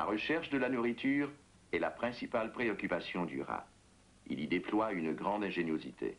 La recherche de la nourriture est la principale préoccupation du rat. Il y déploie une grande ingéniosité.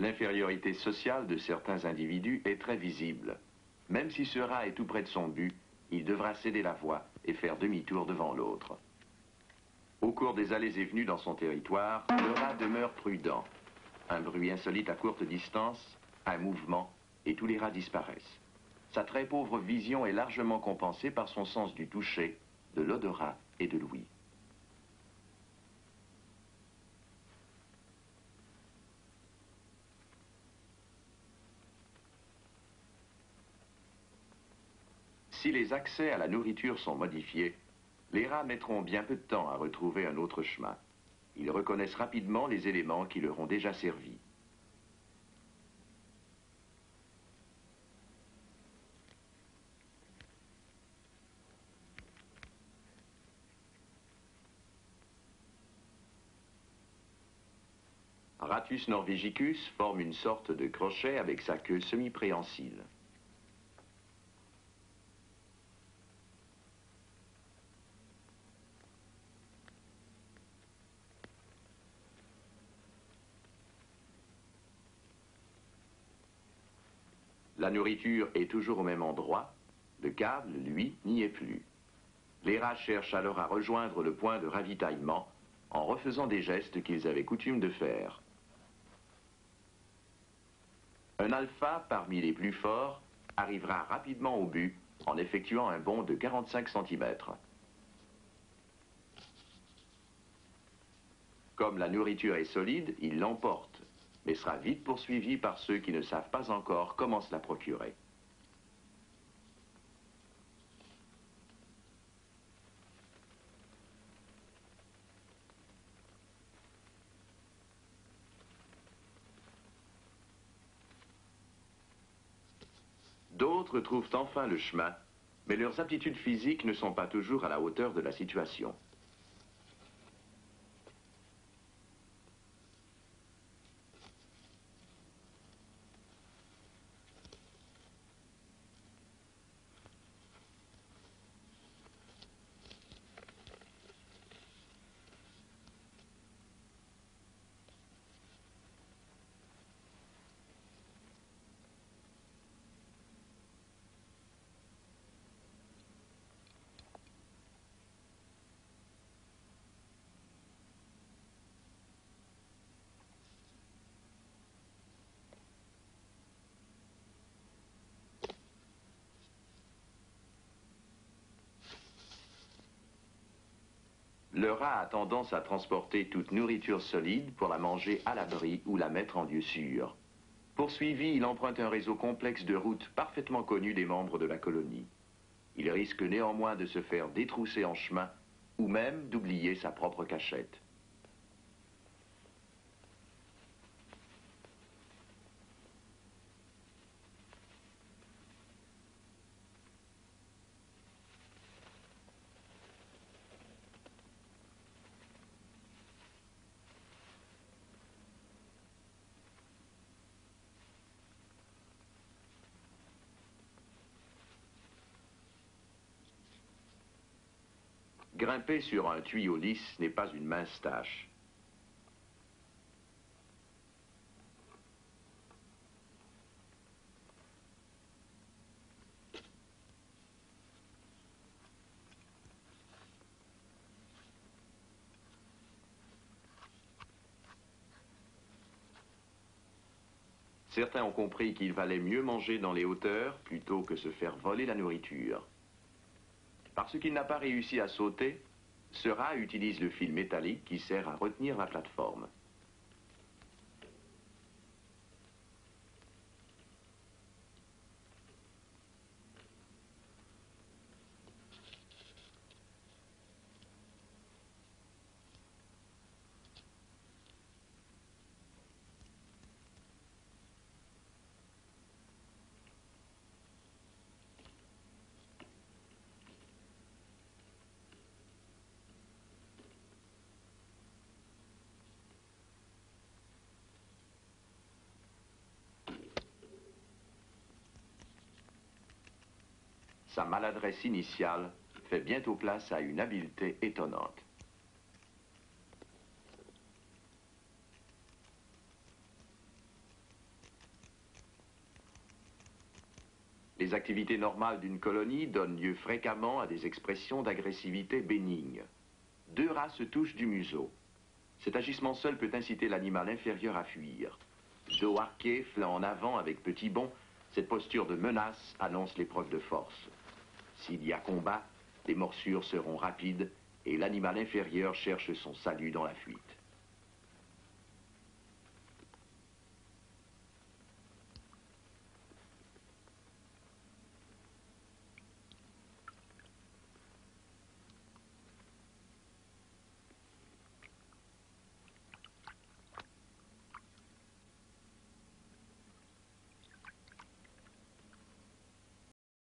L'infériorité sociale de certains individus est très visible. Même si ce rat est tout près de son but, il devra céder la voie et faire demi-tour devant l'autre. Au cours des allées et venues dans son territoire, le rat demeure prudent. Un bruit insolite à courte distance, un mouvement, et tous les rats disparaissent. Sa très pauvre vision est largement compensée par son sens du toucher, de l'odorat et de l'ouïe. Si les accès à la nourriture sont modifiés, les rats mettront bien peu de temps à retrouver un autre chemin. Ils reconnaissent rapidement les éléments qui leur ont déjà servi. Ratus norvegicus forme une sorte de crochet avec sa queue semi-préhensile. La nourriture est toujours au même endroit. Le câble, lui, n'y est plus. Les rats cherchent alors à rejoindre le point de ravitaillement en refaisant des gestes qu'ils avaient coutume de faire. Un alpha, parmi les plus forts, arrivera rapidement au but en effectuant un bond de 45 cm. Comme la nourriture est solide, il l'emporte, mais sera vite poursuivi par ceux qui ne savent pas encore comment se la procurer. D'autres trouvent enfin le chemin, mais leurs aptitudes physiques ne sont pas toujours à la hauteur de la situation. Le rat a tendance à transporter toute nourriture solide pour la manger à l'abri ou la mettre en lieu sûr. Poursuivi, il emprunte un réseau complexe de routes parfaitement connu des membres de la colonie. Il risque néanmoins de se faire détrousser en chemin ou même d'oublier sa propre cachette. Grimper sur un tuyau lisse n'est pas une mince tâche. Certains ont compris qu'il valait mieux manger dans les hauteurs plutôt que se faire voler la nourriture. Parce qu'il n'a pas réussi à sauter, ce rat utilise le fil métallique qui sert à retenir la plateforme. sa maladresse initiale fait bientôt place à une habileté étonnante. Les activités normales d'une colonie donnent lieu fréquemment à des expressions d'agressivité bénigne. Deux rats se touchent du museau. Cet agissement seul peut inciter l'animal inférieur à fuir. Dos arqué, flanc en avant avec petit bond, cette posture de menace annonce l'épreuve de force. S'il y a combat, les morsures seront rapides et l'animal inférieur cherche son salut dans la fuite.